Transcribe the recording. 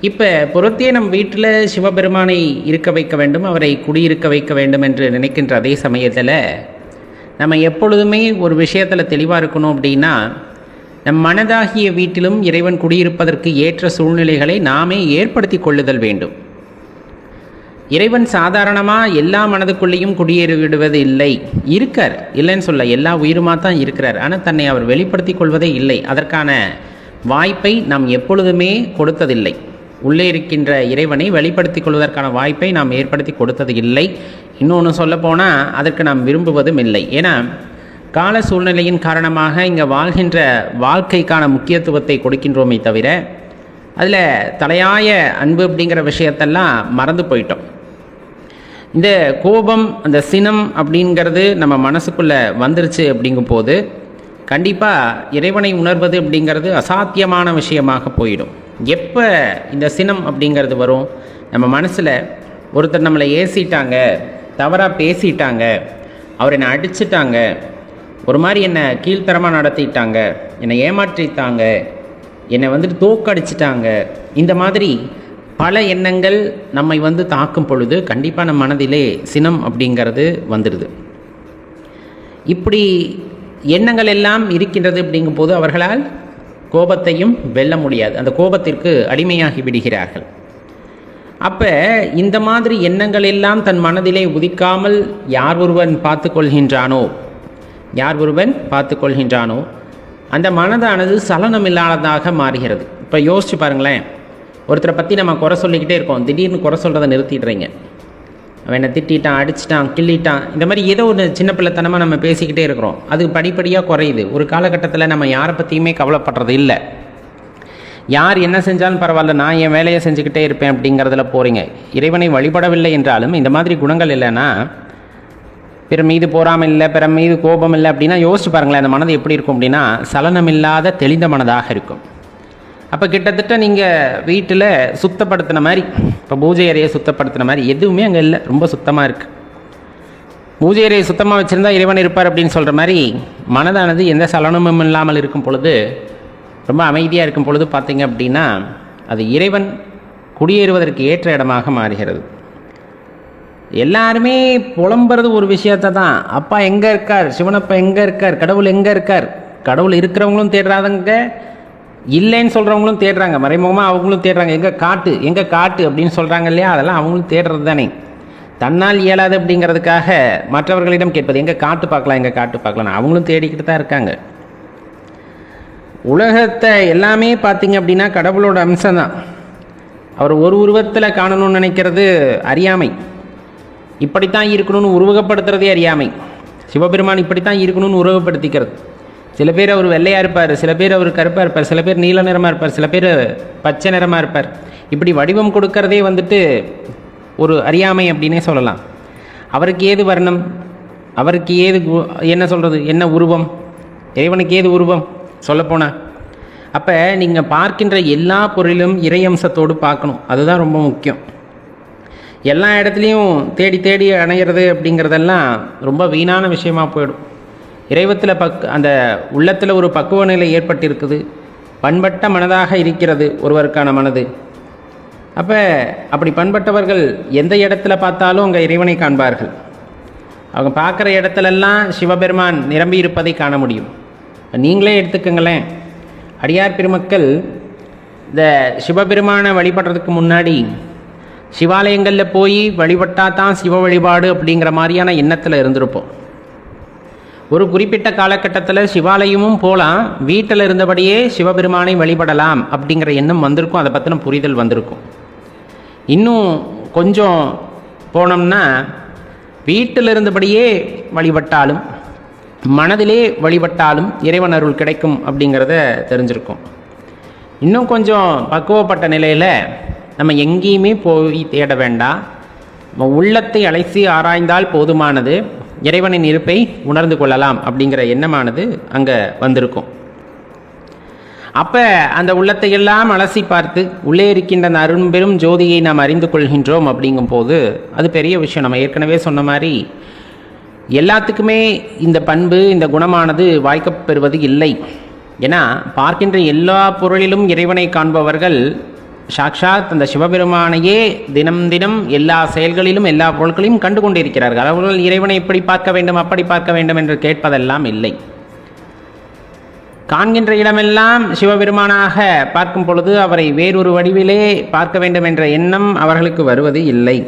இப்போ புறத்தே நம் வீட்டில் சிவபெருமானை இருக்க வைக்க வேண்டும், அவரை குடியிருக்க வைக்க வேண்டும் என்று நினைக்கின்ற அதே சமயத்தில் நம்ம எப்பொழுதுமே ஒரு விஷயத்தில் தெளிவாக இருக்கணும். அப்படின்னா நம் மனதாகிய வீட்டிலும் இறைவன் குடியிருப்பதற்கு ஏற்ற சூழ்நிலைகளை நாமே ஏற்படுத்தி கொள்ளுதல் வேண்டும். இறைவன் சாதாரணமாக எல்லா மனதுக்குள்ளேயும் குடியேறிவிடுவது இல்லை. இருக்கார், இல்லைன்னு சொல்ல, எல்லா உயிருமாக தான் இருக்கிறார். ஆனால் தன்னை அவர் வெளிப்படுத்தி கொள்வதே இல்லை. அதற்கான வாய்ப்பை நாம் எப்பொழுதுமே கொடுத்ததில்லை. உள்ளே இருக்கின்ற இறைவனை வெளிப்படுத்தி கொள்வதற்கான வாய்ப்பை நாம் ஏற்படுத்தி கொடுத்தது இல்லை. இன்னொன்று சொல்லப்போனால் அதற்கு நாம் விரும்புவதும் இல்லை. ஏன்னா கால சூழ்நிலையின் காரணமாக இங்கே வாழ்கின்ற வாழ்க்கைக்கான முக்கியத்துவத்தை கொடுக்கின்றோமே தவிர அதில் தலையாய அன்பு அப்படிங்கிற விஷயத்தெல்லாம் மறந்து போயிட்டோம். இந்த கோபம், அந்த சினம் அப்படிங்கிறது நம்ம மனசுக்குள்ளே வந்துருச்சு அப்படிங்கும் போது கண்டிப்பாக இறைவனை உணர்வது அப்படிங்கிறது அசாத்தியமான விஷயமாக போயிடும். எப்போ இந்த சினம் அப்படிங்கிறது வரும்? நம்ம மனசில் ஒருத்தர் நம்மளை ஏசிட்டாங்க, தவறாக பேசிட்டாங்க, அவர் என்னை அடிச்சிட்டாங்க, ஒரு மாதிரி என்னை கீழ்த்தரமாக நடத்திட்டாங்க, என்னை ஏமாற்றிட்டாங்க, என்னை வந்துட்டு தோக்கடிச்சிட்டாங்க, இந்த மாதிரி பல எண்ணங்கள் நம்மை தாக்கும் பொழுது கண்டிப்பாக நம்ம மனதிலே சினம் அப்படிங்கிறது வந்துடுது. இப்படி எண்ணங்கள் எல்லாம் இருக்கின்றது அப்படிங்கும்போது அவர்களால் கோபத்தையும் வெல்ல முடியாது. அந்த கோபத்திற்கு அடிமையாகி விடுகிறார்கள். அப்போ இந்த மாதிரி எண்ணங்கள் எல்லாம் தன் மனதிலே உதிக்காமல் யார் ஒருவன் பார்த்து கொள்கின்றானோ அந்த மனதானது சலனமில்லாததாக மாறுகிறது. இப்போ யோசிச்சு பாருங்களேன், ஒருத்தரை பற்றி நம்ம குறை சொல்லிக்கிட்டே இருக்கோம், திடீர்னு குறை சொல்கிறத நிறுத்திடுறீங்க. அவன் என்னை திட்டான், அடிச்சிட்டான், கிள்ளிட்டான், இந்த மாதிரி ஏதோ ஒன்று சின்ன பிள்ளைத்தனமாக நம்ம பேசிக்கிட்டே இருக்கிறோம். அது படிப்படியாக குறையுது. ஒரு காலகட்டத்தில் நம்ம யாரை பற்றியுமே கவலைப்படுறது இல்லை. யார் என்ன செஞ்சாலும் பரவாயில்ல, நான் என் வேலையை செஞ்சுக்கிட்டே இருப்பேன் அப்படிங்கிறதுல போகிறீங்க. இறைவனை வழிபடவில்லை என்றாலும் இந்த மாதிரி குணங்கள் இல்லைன்னா, பிற மீது போராமல் இல்லை, பிற மீது கோபம் இல்லை அப்படின்னா யோசிச்சு பாருங்களேன், அந்த மனது எப்படி இருக்கும் அப்படின்னா சலனமில்லாத தெளிந்த மனதாக இருக்கும். அப்போ கிட்டத்தட்ட நீங்கள் வீட்டில் சுத்தப்படுத்தின மாதிரி, இப்போ பூஜை அறையை சுத்தப்படுத்தின மாதிரி எதுவுமே அங்கே இல்லை, ரொம்ப சுத்தமாக இருக்குது. பூஜை அறையை சுத்தமாக வச்சுருந்தா இறைவன் இருப்பார் அப்படின்னு சொல்கிற மாதிரி மனதானது எந்த சலனமும் இல்லாமல் இருக்கும் பொழுது, ரொம்ப அமைதியாக இருக்கும் பொழுது பார்த்திங்க அப்படின்னா அது இறைவன் குடியேறுவதற்கு ஏற்ற இடமாக மாறுகிறது. எல்லாருமே புலம்புறது ஒரு விஷயத்தை தான், அப்பா எங்கே இருக்கார், சிவனப்பா எங்கே இருக்கார், கடவுள் எங்கே இருக்கார். கடவுள் இருக்கிறவங்களும் தேடுறாங்க, இல்லைன்னு சொல்கிறவங்களும் தேடுறாங்க, மறைமுகமாக அவங்களும் தேடுறாங்க. எங்கே காட்டு அப்படின்னு சொல்கிறாங்க இல்லையா, அதெல்லாம் அவங்களும் தேடுறது தானே. தன்னால் இயலாது அப்படிங்கிறதுக்காக மற்றவர்களிடம் கேட்பது, எங்கே காட்டு பார்க்கலாம், அவங்களும் தேடிக்கிட்டு தான் இருக்காங்க. உலகத்தை எல்லாமே பார்த்திங்க அப்படின்னா கடவுளோட அம்சம்தான். அவர் ஒரு உருவத்தில் காணணும்னு நினைக்கிறது அறியாமை, இப்படித்தான் இருக்கணும்னு உருவகப்படுத்துறதே அறியாமை. சிவபெருமான் இப்படித்தான் இருக்கணும்னு உருவகப்படுத்திக்கிறது. சில பேர் அவர் வெள்ளையாக இருப்பார், சில பேர் அவர் கருப்பாக இருப்பார், சில பேர் நீல நிறமாக இருப்பார், சில பேர் பச்சை நிறமாக இருப்பார். இப்படி வடிவம் கொடுக்கறதே ஒரு அறியாமை அப்படின்னே சொல்லலாம். அவருக்கு ஏது வர்ணம், அவருக்கு ஏது என்ன சொல்கிறது, என்ன உருவம், இறைவனுக்கு ஏது உருவம் சொல்லப்போனால். அப்போ நீங்கள் பார்க்கின்ற எல்லா பொருளிலும் இறை அம்சத்தோடு பார்க்கணும், அதுதான் ரொம்ப முக்கியம். எல்லா இடத்துலையும் தேடி தேடி அணையிறது அப்படிங்கிறதெல்லாம் ரொம்ப வீணான விஷயமாக போயிடும். இறைவத்தில் அந்த உள்ளத்தில் ஒரு பக்குவ நிலை ஏற்பட்டிருக்குது, பண்பட்ட மனதாக இருக்கிறது ஒருவருக்கான மனது. அப்போ அப்படி பண்பட்டவர்கள் எந்த இடத்துல பார்த்தாலும் அங்கே இறைவனை காண்பார்கள். அவங்க பார்க்குற இடத்துலெல்லாம் சிவபெருமான் நிரம்பி இருப்பதை காண முடியும். நீங்களே எடுத்துக்கங்களேன், அடியார் பெருமக்கள் இந்த சிவபெருமானை வழிபடுறதுக்கு முன்னாடி சிவாலயங்களில் போய் வழிபட்டால் தான் சிவ வழிபாடு அப்படிங்கிற மாதிரியான எண்ணத்தில் இருந்திருப்போம். ஒரு குறிப்பிட்ட காலகட்டத்தில் சிவாலயமும் போகலாம், வீட்டில் இருந்தபடியே சிவபெருமானை வழிபடலாம் அப்படிங்கிற எண்ணம் வந்திருக்கும், அதை பற்றின புரிதல் வந்திருக்கும். இன்னும் கொஞ்சம் போனோம்னா வீட்டில் இருந்தபடியே வழிபட்டாலும் மனதிலே வழிபட்டாலும் இறைவன் அருள் கிடைக்கும் அப்படிங்கிறத தெரிஞ்சிருக்கும். இன்னும் கொஞ்சம் பக்குவப்பட்ட நிலையில் நம்ம எங்கேயுமே போய் தேட வேண்டாம், உள்ளத்தை அலைசி ஆராய்ந்தால் போதுமானது, இறைவனின் இருப்பை உணர்ந்து கொள்ளலாம் அப்படிங்கிற எண்ணமானது அங்கே வந்திருக்கும். அப்போ அந்த உள்ளத்தை எல்லாம் அலசி பார்த்து உள்ளே இருக்கின்ற அந்த அரும்பெரும் ஜோதியை நாம் அறிந்து கொள்கின்றோம் அப்படிங்கும்போது அது பெரிய விஷயம். நம்ம ஏற்கனவே சொன்ன மாதிரி எல்லாத்துக்குமே இந்த பண்பு, இந்த குணமானது வாய்க்கப்பெறுவது இல்லை. ஏன்னா பார்க்கின்ற எல்லா பொருளிலும் இறைவனை காண்பவர்கள் சாக்ஷாத் அந்த சிவபெருமானையே தினம் தினம் எல்லா செயல்களிலும் எல்லா பொருட்களையும் கண்டு கொண்டிருக்கிறார்கள். அவர்கள் இறைவனை இப்படி பார்க்க வேண்டும் அப்படி பார்க்க வேண்டும் என்று கேட்பதெல்லாம் இல்லை. காண்கின்ற இடமெல்லாம் சிவபெருமானாக பார்க்கும் பொழுது அவரை வேறொரு வடிவிலே பார்க்க வேண்டும் என்ற எண்ணம் அவர்களுக்கு வருவது இல்லை.